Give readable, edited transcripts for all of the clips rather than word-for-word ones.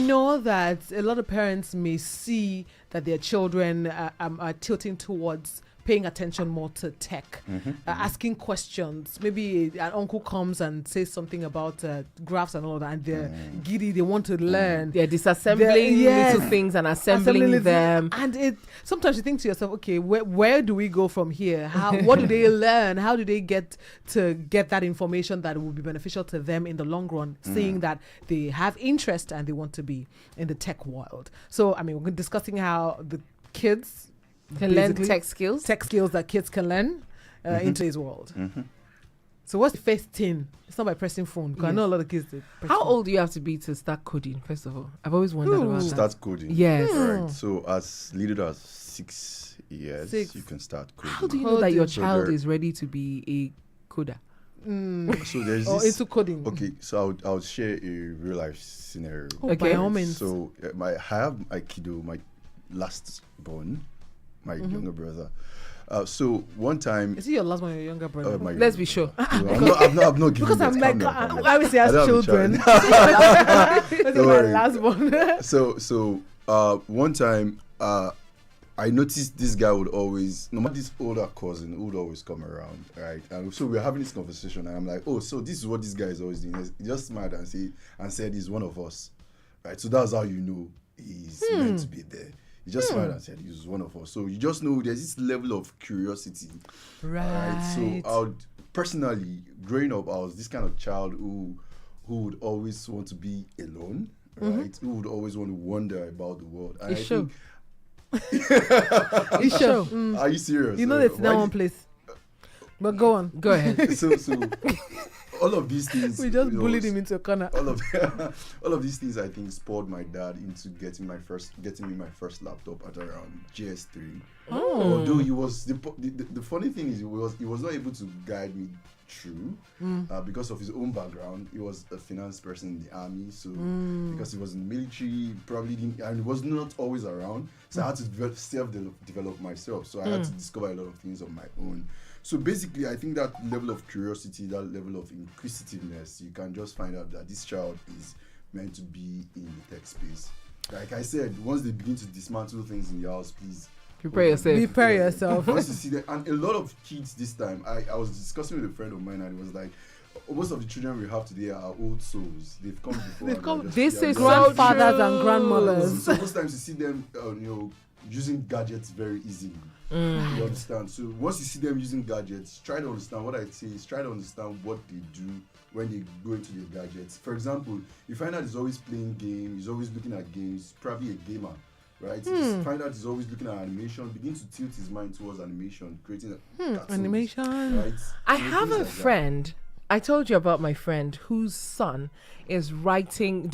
know that a lot of parents may see that their children are tilting towards paying attention more to tech, asking questions. Maybe an uncle comes and says something about graphs and all that, and they're giddy, they want to learn. They're disassembling little things and assembling them. And sometimes you think to yourself, okay, where do we go from here? What do they learn? How do they get that information that will be beneficial to them in the long run, seeing that they have interest and they want to be in the tech world? So, I mean, we're discussing how the kids can learn tech skills that kids can learn in today's world. So what's the first thing? It's not by pressing phone, because I know a lot of kids do. How old do you have to be to start coding, first of all? I've always wondered about that. Start coding. Yes. Right. So as little as 6 years, you can start coding. How do you know that your child is ready to be a coder? So there's into coding. Okay, so I'll share a real life scenario. Okay. By all means. So I have my kiddo, my last born, my younger brother. So one time, is he your last one, your younger brother? Let's be sure. I'm not giving because I'm like, I would say as children. Don't worry. My last one. So one time, I noticed this guy would always, no matter this older cousin, would always come around, right? And so we're having this conversation, and I'm like, oh, so this is what this guy is always doing. He just smiled and said he's one of us, right? So that's how you know he's meant to be there. He just smiled and said he was one of us. So you just know there's this level of curiosity. Right. So personally, growing up, I was this kind of child who would always want to be alone, right? Who would always want to wonder about the world. And it's sure. It's sure. Are you serious? You know that's that one place. But go on. Go ahead. So all of these things, we just bullied him into a corner. All of these things, I think, spurred my dad into getting me my first laptop at around GS3. Although he was the funny thing is he was not able to guide me through because of his own background. He was a finance person in the army, so because he was in the military, probably didn't, and was not always around. So I had to self-develop myself. So I had to discover a lot of things on my own. So basically, I think that level of curiosity, that level of inquisitiveness, you can just find out that this child is meant to be in the tech space. Like I said, once they begin to dismantle things in the house, please prepare yourself. Once you see that, and a lot of kids this time, I was discussing with a friend of mine, and it was like, most of the children we have today are old souls. They've come before. This is grandfathers and grandmothers. So most times you see them, using gadgets very easily. You understand? So once you see them using gadgets, try to understand what I say is try to understand what they do when they go into their gadgets. For example, you find out he's always playing games, he's always looking at games, probably a gamer, right? You find out he's always looking at animation, begin to tilt his mind towards animation, creating cartoons, animation. Right? I have a friend. I told you about my friend whose son is writing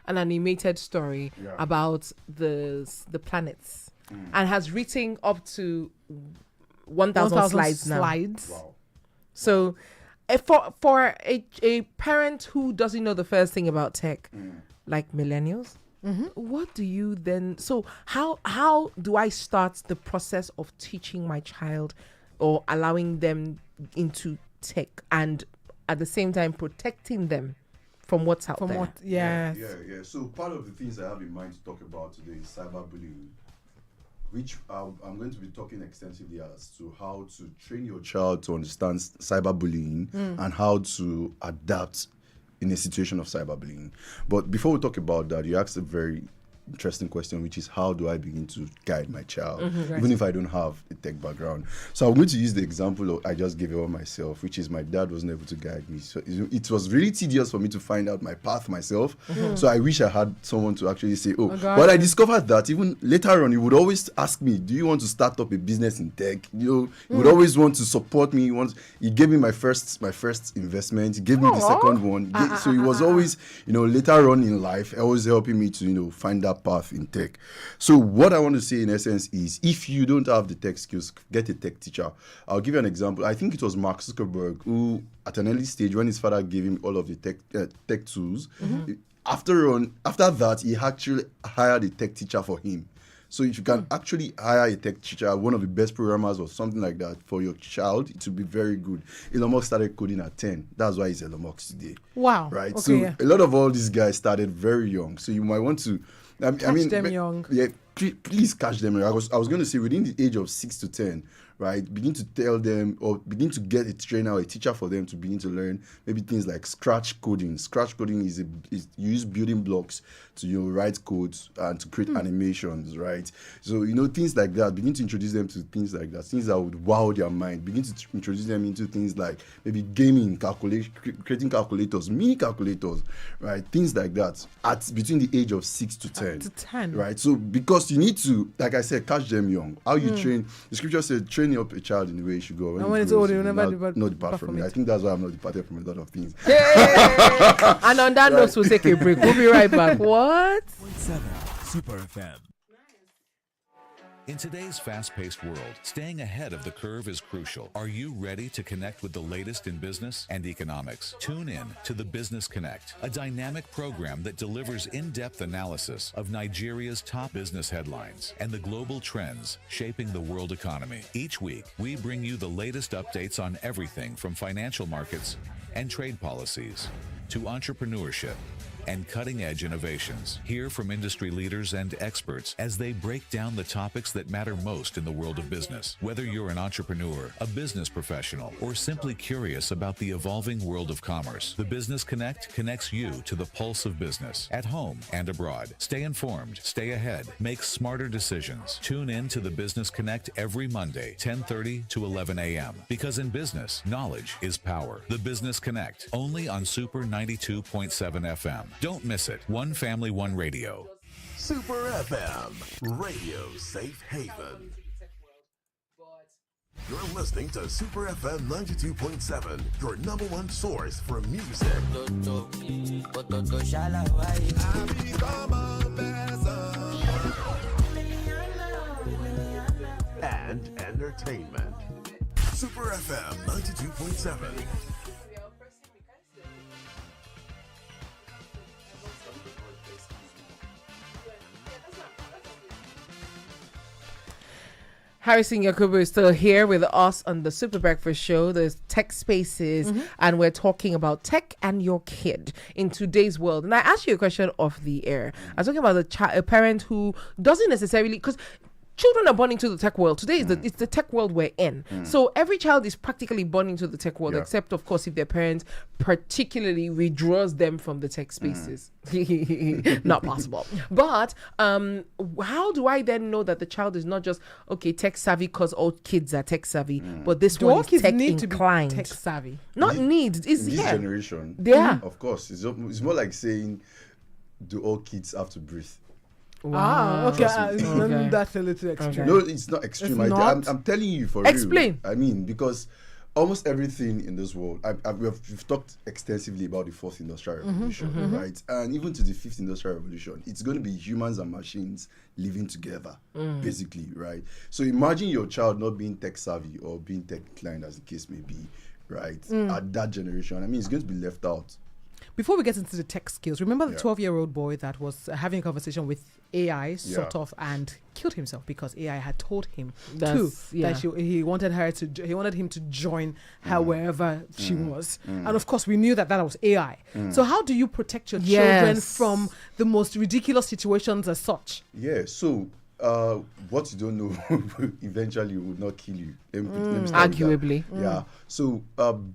an animated story about the planets, and has written up to 1,000 slides now. Wow. So, for a parent who doesn't know the first thing about tech, like millennials, what do you then? So how do I start the process of teaching my child or allowing them into tech, and at the same time protecting them from what's out there? Yeah. So part of the things I have in mind to talk about today is cyberbullying, which I'm going to be talking extensively as to how to train your child to understand cyberbullying and how to adapt in a situation of cyberbullying. But before we talk about that, you asked a very interesting question, which is how do I begin to guide my child, even if I don't have a tech background. So I'm going to use the example I just gave you myself, which is my dad wasn't able to guide me. So it was really tedious for me to find out my path myself. So I wish I had someone to actually say, but I discovered that even later on, he would always ask me, do you want to start up a business in tech? He would always want to support me. He gave me my first investment. He gave me the second one. So he was always, later on in life, always helping me to, find that path in tech. So what I want to say in essence is, if you don't have the tech skills, get a tech teacher. I'll give you an example. I think it was Mark Zuckerberg who, at an early stage, when his father gave him all of the tech tools, after that, he actually hired a tech teacher for him. So if you can actually hire a tech teacher, one of the best programmers or something like that for your child, it will be very good. Elon Musk started coding at 10. That's why he's Elon Musk today. Wow. Right? Okay, So yeah. a lot of all these guys started very young. So you might want to... Catch them young. Yeah, please catch them young. I was going to say within the age of 6 to 10, right? Begin to tell them or begin to get a trainer or a teacher for them to begin to learn maybe things like Scratch coding. Scratch coding is you use building blocks to write codes and to create animations, right? So things like that. Begin to introduce them to things like that, things that would wow their mind. Begin to introduce them into things like maybe gaming, creating calculators, mini calculators, right? Things like that at between the age of 6 to 10. To 10. Right? So because you need to, like I said, catch them young. How you train, the scripture said, train up a child in the way he should go. And when it's old, he will never depart from it. I think that's why I'm not departed from a lot of things. And on that note, we'll take a break. We'll be right back. What? 7 Super FM. In today's fast-paced world, staying ahead of the curve is crucial. Are you ready to connect with the latest in business and economics? Tune in to the Business Connect, a dynamic program that delivers in-depth analysis of Nigeria's top business headlines and the global trends shaping the world economy. Each week, we bring you the latest updates on everything from financial markets and trade policies to entrepreneurship and cutting-edge innovations. Hear from industry leaders and experts as they break down the topics that matter most in the world of business. Whether you're an entrepreneur, a business professional, or simply curious about the evolving world of commerce, the Business Connect connects you to the pulse of business at home and abroad. Stay informed, stay ahead, make smarter decisions. Tune in to the Business Connect every Monday, 10:30 to 11 a.m. Because in business, knowledge is power. The Business Connect, only on Super 92.7 FM. Don't miss it. One family, one radio. Super FM, radio safe haven. You're listening to Super FM 92.7, your number one source for music and entertainment. Super FM 92.7. Harrison Yakubu is still here with us on the Super Breakfast Show, the Tech Spaces, and we're talking about tech and your kid in today's world. And I asked you a question off the air. I was talking about a parent who doesn't necessarily, because children are born into the tech world. Today, it's the tech world we're in. So every child is practically born into the tech world, except, of course, if their parents particularly withdraws them from the tech spaces. Not possible. But how do I then know that the child is not just, tech savvy because all kids are tech savvy, but this Do one all is kids tech need to be inclined? tech savvy? Not needs. It's This generation, of course, it's more like saying, do all kids have to breathe? Wow. Okay. Okay. That's a little extreme. No, it's not extreme. It's not? I'm telling you for Explain. real. I mean, because almost everything in this world, we've talked extensively about the fourth industrial revolution, right? And even to the fifth industrial revolution, it's going to be humans and machines living together, basically, right? So imagine your child not being tech savvy or being tech inclined, as the case may be, right? At that generation, I mean, it's going to be left out. Before we get into the tech skills, remember the 12-year-old boy that was having a conversation with AI, sort of, and killed himself because AI had told him that he wanted him to join her wherever she was, and of course we knew that was AI. So how do you protect your children from the most ridiculous situations as such? Yeah. So what you don't know eventually will not kill you. Let me start with that. Arguably. Yeah. So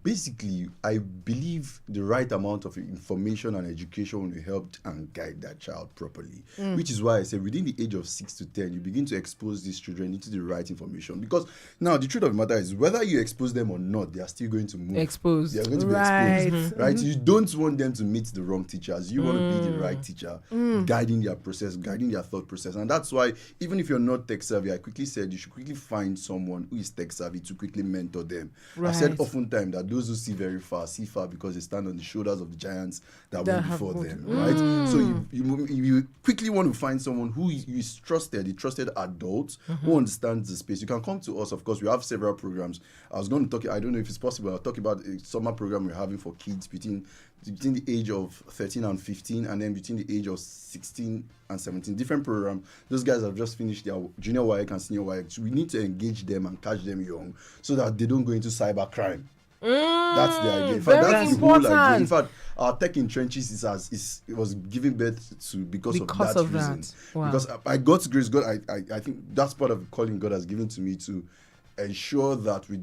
basically, I believe the right amount of information and education will help and guide that child properly. Which is why I say within the age of 6 to 10, you begin to expose these children into the right information. Because now the truth of the matter is, whether you expose them or not, they are still going to move. Exposed. They are going to be exposed. Right? You don't want them to meet the wrong teachers. You want to be the right teacher, guiding their process, guiding their thought process. And that's why, even if you're not tech savvy, I quickly said you should quickly find someone who is tech savvy to quickly mentor them. I've said oftentimes that those who see very far see far because they stand on the shoulders of the giants that went before them, right? So you quickly want to find someone who is trusted, a trusted adult who understands the space. You can come to us, of course. We have several programs. I was going to talk, I don't know if it's possible, I'll talk about a summer program we're having for kids between between the age of 13 and 15, and then between the age of 16 and 17. Different program. Those guys have just finished their junior WAEC and senior WAEC. So we need to engage them and catch them young so that they don't go into cybercrime. That's the idea. In fact, that's the whole idea. In fact, our tech in trenches it was giving birth to because of that reason. Wow. Because by God's grace, God, I think that's part of the calling God has given to me to ensure that we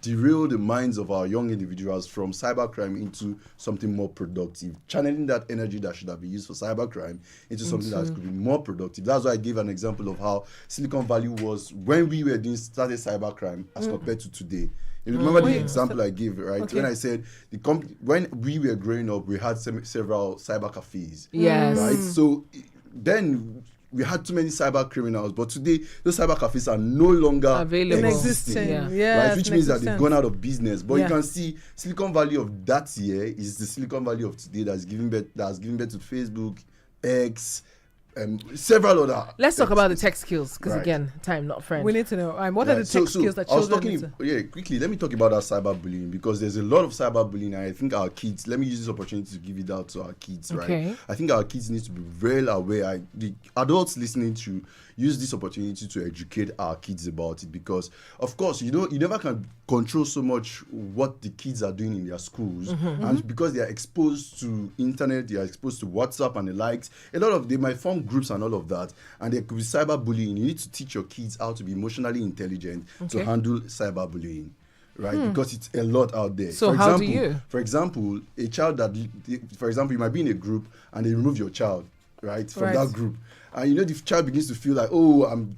derail the minds of our young individuals from cybercrime into something more productive, channeling that energy that should have been used for cybercrime into something that could be more productive. That's why I gave an example of how Silicon Valley was when we were started cybercrime as compared to today. You remember the example I gave, right? Okay. When I said when we were growing up, we had several cyber cafes. Yes. Right? So then we had too many cyber criminals, but today those cyber cafes are no longer available, existing, right? Which means that they've gone out of business. But you can see Silicon Valley of that year is the Silicon Valley of today that has given birth to Facebook, X, several other. Let's talk about the tech skills, because again, time not friend. We need to know what are the tech skills that children need to... Quickly, let me talk about our cyberbullying, because there's a lot of cyberbullying, and I think our kids, let me use this opportunity to give it out to our kids, right? I think our kids need to be very aware. The adults listening to use this opportunity to educate our kids about it, because of course you never can control so much what the kids are doing in their schools, and because they are exposed to internet, they are exposed to WhatsApp and the likes, a lot of they might form groups and all of that, and there could be cyberbullying. You need to teach your kids how to be emotionally intelligent to handle cyberbullying, right? Because it's a lot out there. So how do you? For example, a child you might be in a group and they remove your child, right, from that group. And the child begins to feel like, I'm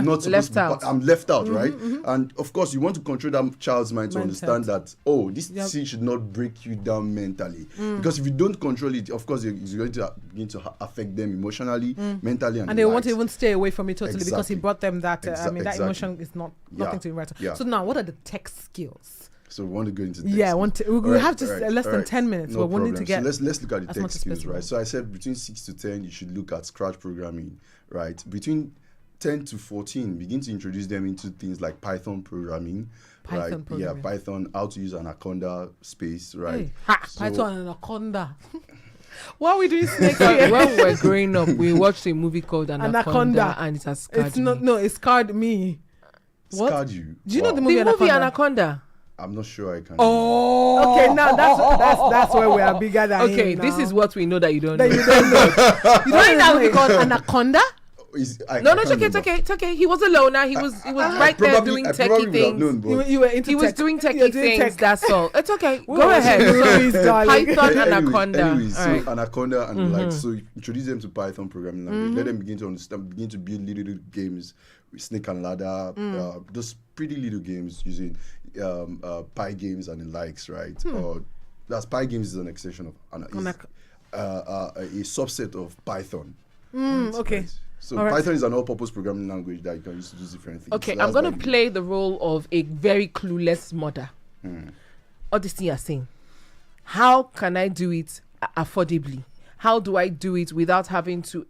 not supposed to be, I'm left out, right? And of course, you want to control that child's mind to understand that, this thing should not break you down mentally. Because if you don't control it, of course, it's going to begin to affect them emotionally, mentally, and they want to even stay away from it totally because he brought them that. That emotion is nothing to write. So now, what are the tech skills? So we want to go into we have just less than 10 minutes, but we need to get. So let's look at the tech skills, right? So I said between 6 to 10, you should look at Scratch programming, right? Between 10 to 14, begin to introduce them into things like Python programming. Python, how to use Anaconda space, right? Python and Anaconda. Why are we doing snakes? When we were growing up, we watched a movie called Anaconda, and it has scarred me. It scarred me. What? Scarred you? Do you know the movie Anaconda? I'm not sure I can. Okay, now that's where we are bigger than okay, him this now. is what we know that you don't know. You don't know that movie called Anaconda? It's okay. He was a loner. He was right there doing techie things. You were into he was doing techie things. That's all. It's okay. Go ahead. Python, Anaconda. Anyways, so Anaconda and so introduce them to Python programming language. Let them begin to understand, begin to build little games, Snake and Ladder, those pretty little games using Py games and the likes, right? Or that's Py games is an extension of a subset of Python. Okay. Right? So Python is an all-purpose programming language that you can use to do different things. Okay, so I'm going to play the role of a very clueless mother. All this thing you're saying. How can I do it affordably? How do I do it without having to,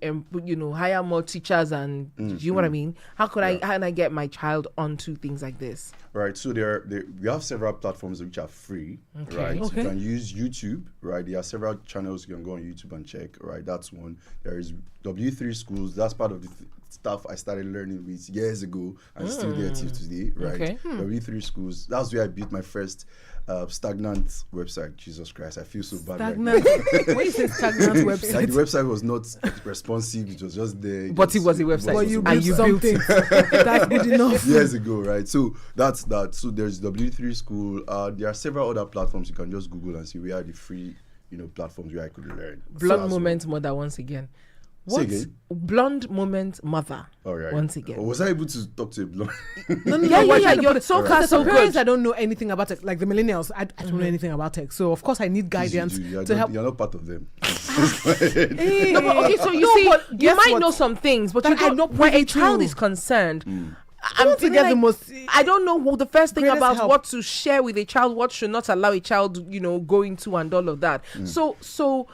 hire more teachers and, do you know what I mean? How can I get my child onto things like this? Right, so we have several platforms which are free, right? Okay. You can use YouTube, right? There are several channels you can go on YouTube and check, right? That's one. There is W3 Schools. That's part of the stuff I started learning with years ago and still there till today, right? Okay. W3 Schools. That's where I built my first stagnant website. Jesus Christ, I feel so bad. Stagnant. What is a stagnant website? Like the website was not responsive. It was just there. But it was a website. But you built something. That's good enough. Years ago, right? So that's that. So there's W3 School. There are several other platforms you can just Google and see where are the free, platforms where I could learn. Blonde Moment Mother once again. What? Blonde Moment Mother. All right. Once again. Was I able to talk to a blonde? No. You're so good. I don't know anything about tech. Like the millennials, I don't know anything about tech. So of course I need guidance to help. You're not part of them. No, but okay, so you might know some things, but you don't. When a child is concerned, I'm to get the most. I don't know the first thing about help. What to share with a child, what should not allow a child, go into and all of that. So.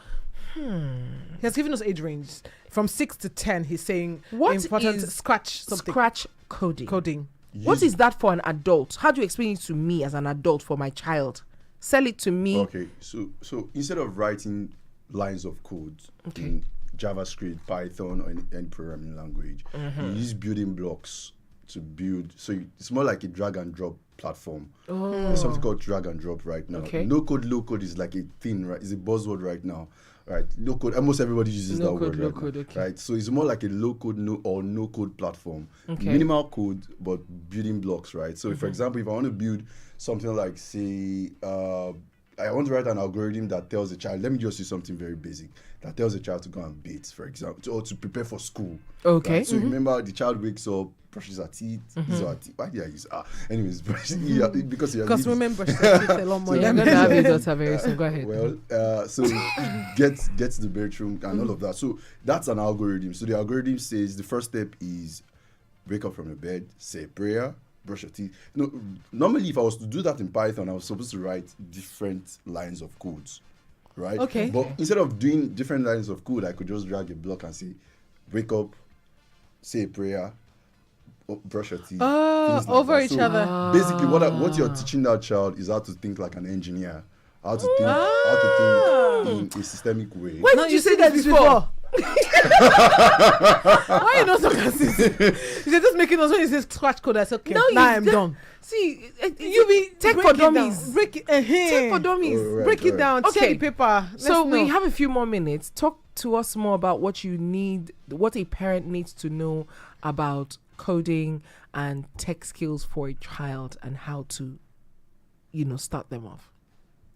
He has given us age range from 6 to 10. He's saying what important is scratch something. Scratch coding. What is that for an adult? How do you explain it to me as an adult for my child? Sell it to me. Okay, so instead of writing lines of code in JavaScript, Python, or any programming language, you use building blocks to build. So it's more like a drag and drop platform. There's something called drag and drop right now. Okay. No code, low code is like a thing, right? It's a buzzword right now, right? Low code, almost everybody uses that word low right code, now, okay. right? So it's more like a low code or no code platform. Okay. Minimal code, but building blocks, right? So for example, if I want to build something like, say, I want to write an algorithm that tells a child, let me just use something very basic, that tells a child to go and bathe, for example, or to prepare for school. Okay. Right? So remember, the child wakes up, brushes her teeth, uses her teeth. Why did I use anyways, because women brush their teeth a lot more. You're going to have your daughter very soon. Go ahead. well, so gets to the bedroom and all of that. So that's an algorithm. So the algorithm says the first step is wake up from your bed, say a prayer, brush your teeth. Normally, if I was to do that in Python, I was supposed to write different lines of codes, right? Okay. But instead of doing different lines of code, I could just drag a block and say, wake up, say a prayer, brush your teeth. things like over that. each So other. basically, what you're teaching that child is how to think like an engineer, how to think in a systemic way. Why did you say that before? Why you not so consistent? You said just making us when you say scratch code. That's okay. No, now I'm done. See, You be Tech break for it down. dummies. Break it. Tech for dummies. Alright, Break it down. Okay. Share the paper. So Let's we know. have a few more minutes. Talk to us more about what you need, what a parent needs to know about coding and tech skills for a child and how to, start them off.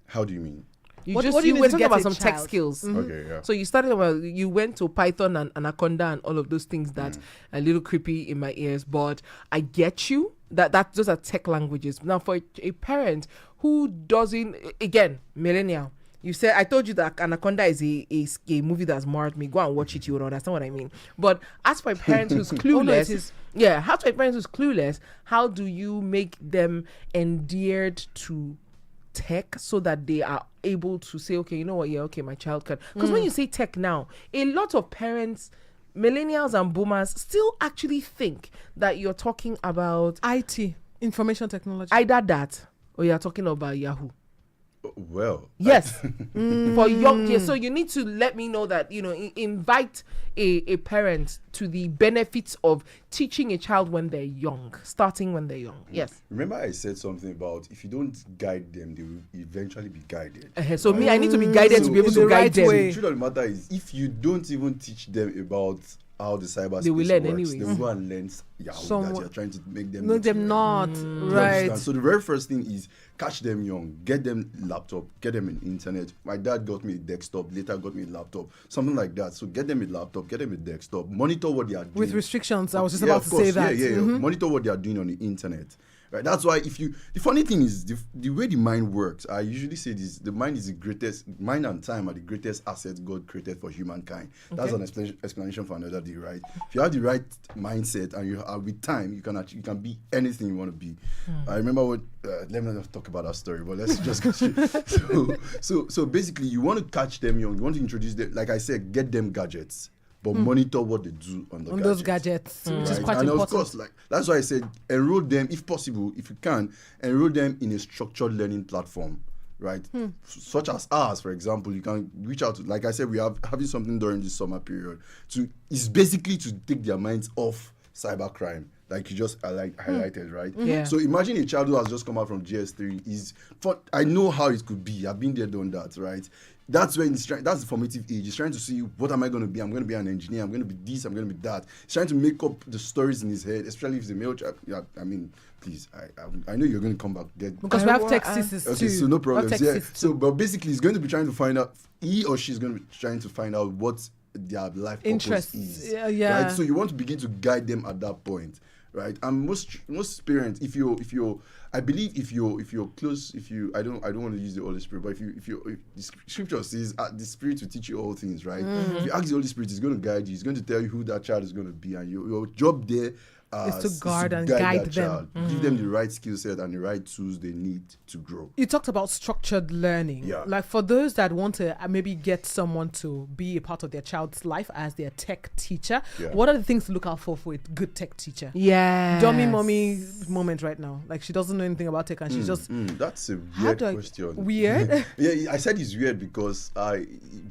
How do you mean? What do you You need were to talking get about a some tech child? skills. Okay, yeah. So you went to Python and Anaconda and all of those things that are a little creepy in my ears, but I get you that those are tech languages. Now for a parent who doesn't, again, millennial, you said, I told you that Anaconda is a movie that's marred me. Go and watch it, you will understand what I mean. But as for a parent who's clueless, how to a parent who's clueless, how do you make them endeared to tech so that they are able to say, okay, you know what, my child can. Because when you say tech now, a lot of parents, millennials and boomers, still actually think that you're talking about IT, information technology. either that or you're talking about Yahoo. Well, Yes. For young kids. So you need to let me know that, invite a parent to the benefits of teaching a child when they're young, starting when they're young. Yes. remember I said something about if you don't guide them, they will eventually be guided. So me, I need to be guided to be able So to the guide right them. way. The truth of the matter is, if you don't even teach them about how the cyberspace They will learn works, anyways. they will go and learn Yahoo that Somewhat. you're trying to make them. No, not them learn. not. Do you Right. understand? So the very first thing is catch them young, get them laptop, get them an internet. My dad got me a desktop, later got me a laptop, something like that. So get them a laptop, get them a desktop, monitor what they are doing. With restrictions, I was just Yeah, about of to say course. that. Yeah. Monitor what they are doing on the internet. Right. That's why the funny thing is the way the mind works. I usually say this: the mind is the greatest. Mind and time are the greatest assets God created for humankind. That's an explanation for another day, right? If you have the right mindset and you are with time, you can be anything you want to be. I remember what. Let me not talk about that story, but let's just go straight. So basically, you want to catch them young. You want to introduce them, like I said, get them gadgets. But monitor what they do on Those gadgets, which is quite and important. of course, that's why I said enroll them, if possible, if you can, enroll them in a structured learning platform, right? Such as ours, for example. You can reach out to, like I said, we are having something during this summer period. It's basically to take their minds off cybercrime, like you just highlighted, right? Yeah. So imagine a child who has just come out from GS3 I know how it could be. I've been there, done that, right? That's when that's the formative age. He's trying to see, what am I going to be? I'm going to be an engineer. I'm going to be this. I'm going to be that. He's trying to make up the stories in his head, especially if he's a male child. Yeah, I mean, please, I know you're going to come back. Because we have tech systems too. Okay, so no problem. Tech Yeah. systems So, but basically, he's going to be trying to find out. He or she's going to be trying to find out what their life Interests. purpose is. Yeah. Right. So you want to begin to guide them at that point, right? And most parents, if you're close, I don't want to use the Holy Spirit, but if the scripture says the Spirit will teach you all things, right? If you ask the Holy Spirit, He's going to guide you. He's going to tell you who that child is going to be, and your job there Is to guard and guide them. Give them the right skill set and the right tools they need to grow. You talked about structured learning. Yeah. Like for those that want to maybe get someone to be a part of their child's life as their tech teacher, what are the things to look out for a good tech teacher? Yeah. Dummy mommy moment right now. Like she doesn't know anything about tech and she's just... That's a weird question. Weird? Yeah, I said it's weird because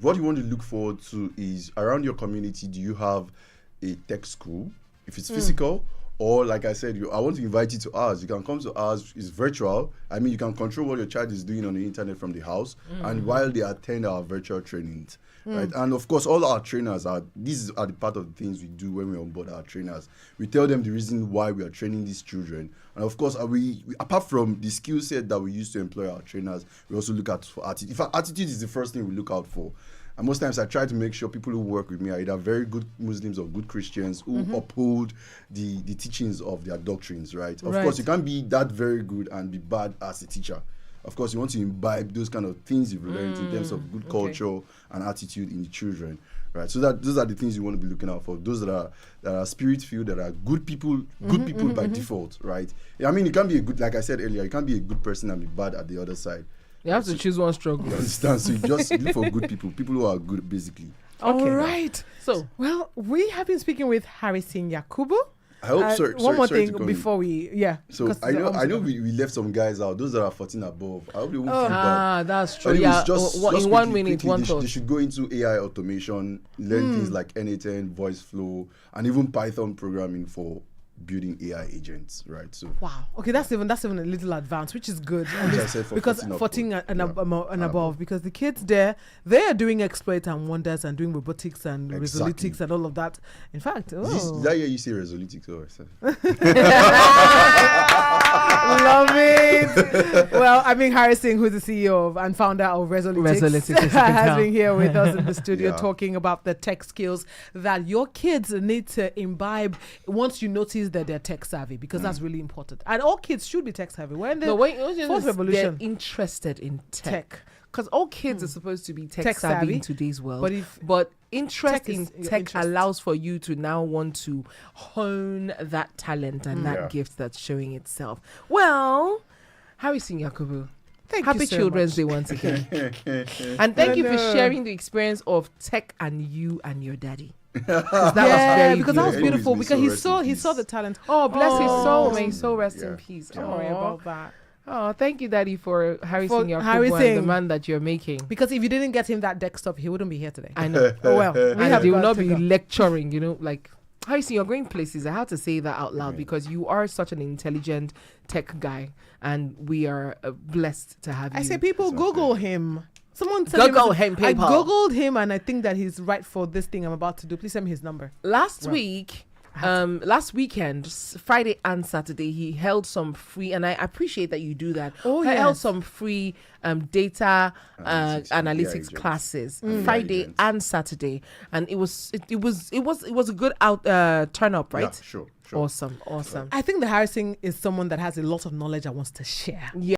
what you want to look forward to is around your community, do you have a tech school? If it's physical, or like I said, I want to invite you to ours. You can come to ours. It's virtual. I mean, you can control what your child is doing on the internet from the house, and while they attend our virtual trainings, right? And of course, all our trainers these are the part of the things we do when we onboard our trainers. We tell them the reason why we are training these children, and of course, we apart from the skill set that we use to employ our trainers, we also look out for attitude. In fact, attitude is the first thing we look out for. And most times I try to make sure people who work with me are either very good Muslims or good Christians who uphold the teachings of their doctrines, right? Of course, you can't be that very good and be bad as a teacher. Of course, you want to imbibe those kind of things you've learned in terms of good culture and attitude in the children, right? So that those are the things you want to be looking out for. Those that are spirit-filled, that are good people by default, right? I mean, you can't be a good, like I said earlier, you can't be a good person and be bad at the other side. You have to choose one struggle. You understand? So you just look for good people who are good, basically. All right. So, well, we have been speaking with Harrison Yakubu. I hope. One more thing before we, So I know we left some guys out. Those that are 14 above. I hope they won't feel bad. That's true. Anyways, Just in 1 minute, one thought. They should go into AI automation, learn things like N8N, voice flow, and even Python programming for building AI agents, right? So wow, okay, that's even a little advanced, which is good. Which I said for because 14 and above, because the kids there, they are doing exploits and wonders and doing robotics and Resolytics and all of that. In fact, did I hear you say Resolytics? Love it. Well, I mean, Harrison, who's the CEO and founder of Resolytics has been here with us in the studio talking about the tech skills that your kids need to imbibe once you notice that they're tech savvy, because that's really important. And all kids should be tech savvy. We're in the fourth revolution. They're interested in tech. Because all kids are supposed to be tech savvy in today's world. But interest in tech allows for you to now want to hone that talent and that gift that's showing itself. Well, Harrison Yakubu, happy Children's Day once again. And thank you for sharing the experience of tech and you and your daddy. That was beautiful because he saw the talent. Oh, bless his soul. May his soul rest in peace. Don't worry about that. Oh, thank you, Daddy, for Harrison Yakubu, the man that you're making. Because if you didn't get him that desktop, he wouldn't be here today. I know. He will not be lecturing, like, Harrison, you're going places. I have to say that out loud because you are such an intelligent tech guy, and we are blessed to have you. I say people Google him. Someone said Google him, people. I Googled him, and I think that he's right for this thing I'm about to do. Please send me his number. Last weekend, Friday and Saturday, he held some free, and I appreciate that you do that. He held some free data analytics classes Friday and Saturday, and it was a good turn up, right? Yeah, sure. Awesome. I think the Harrison is someone that has a lot of knowledge and wants to share. Yeah.